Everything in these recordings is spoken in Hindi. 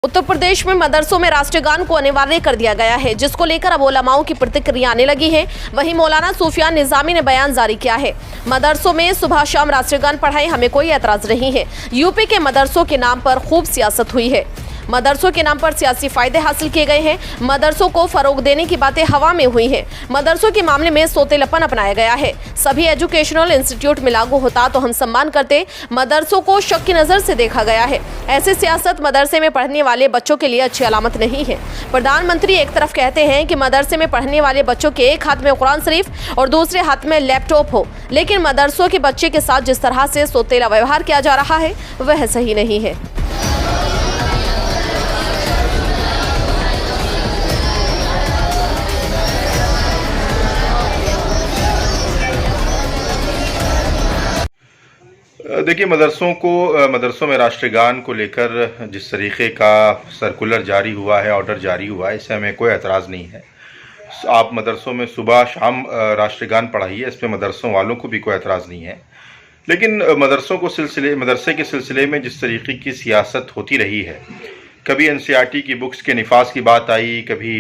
उत्तर प्रदेश में मदरसों में राष्ट्रीय गान को अनिवार्य कर दिया गया है, जिसको लेकर अब उलमाओं की प्रतिक्रिया आने लगी है। वहीं मौलाना सुफियान निजामी ने बयान जारी किया है, मदरसों में सुबह शाम राष्ट्रीय गान पढ़ाएं, हमें कोई एतराज नहीं है। यूपी के मदरसों के नाम पर खूब सियासत हुई है, मदरसों के नाम पर सियासी फायदे हासिल किए गए हैं, मदरसों को फरोग देने की बातें हवा में हुई हैं, मदरसों के मामले में सोतेलपन अपनाया गया है। सभी एजुकेशनल इंस्टीट्यूट में लागू होता तो हम सम्मान करते, मदरसों को शक की नजर से देखा गया है। ऐसी सियासत मदरसे में पढ़ने वाले बच्चों के लिए अच्छी अलामत नहीं है। प्रधानमंत्री एक तरफ कहते हैं कि मदरसे में पढ़ने वाले बच्चों के एक हाथ में कुरान शरीफ और दूसरे हाथ में लैपटॉप हो, लेकिन मदरसों के बच्चे के साथ जिस तरह से सोतेला व्यवहार किया जा रहा है वह सही नहीं है। देखिए, मदरसों में राष्ट्रगान को लेकर जिस तरीके का सर्कुलर जारी हुआ है, ऑर्डर जारी हुआ है, इससे हमें कोई एतराज़ नहीं है। आप मदरसों में सुबह शाम राष्ट्रगान पढ़ाइए, इस पर मदरसों वालों को भी कोई एतराज़ नहीं है। लेकिन मदरसे के सिलसिले में जिस तरीके की सियासत होती रही है, कभी एनसीईआरटी की बुक्स के निफाज की बात आई, कभी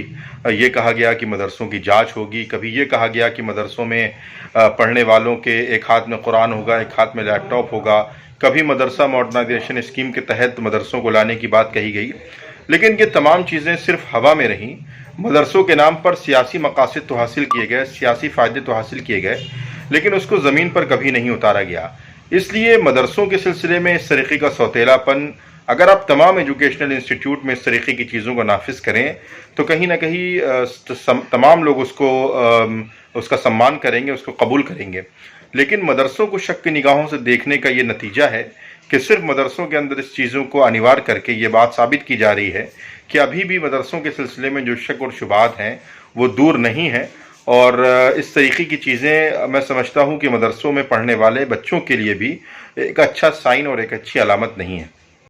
ये कहा गया कि मदरसों की जांच होगी, कभी ये कहा गया कि मदरसों में पढ़ने वालों के एक हाथ में कुरान होगा, एक हाथ में लैपटॉप होगा, कभी मदरसा मॉडर्नाइजेशन स्कीम के तहत मदरसों को लाने की बात कही गई। लेकिन ये तमाम चीज़ें सिर्फ हवा में रहीं। मदरसों के नाम पर सियासी मकासद तो हासिल किए गए, सियासी फ़ायदे तो हासिल किए गए, लेकिन उसको ज़मीन पर कभी नहीं उतारा गया। इसलिए मदरसों के सिलसिले में इस तरीके का सौतेलापन, अगर आप तमाम एजुकेशनल इंस्टीट्यूट में इस तरीके की चीज़ों को नाफिज करें तो कहीं ना कहीं तमाम लोग उसका सम्मान करेंगे, उसको कबूल करेंगे। लेकिन मदरसों को शक की निगाहों से देखने का ये नतीजा है कि सिर्फ मदरसों के अंदर इस चीज़ों को अनिवार्य करके ये बात साबित की जा रही है कि अभी भी मदरसों के सिलसिले में जो शक और शुबात हैं वो दूर नहीं है। और इस तरीके की चीज़ें मैं समझता हूँ कि मदरसों में पढ़ने वाले बच्चों के लिए भी एक अच्छा साइन और एक अच्छी अलामत नहीं है।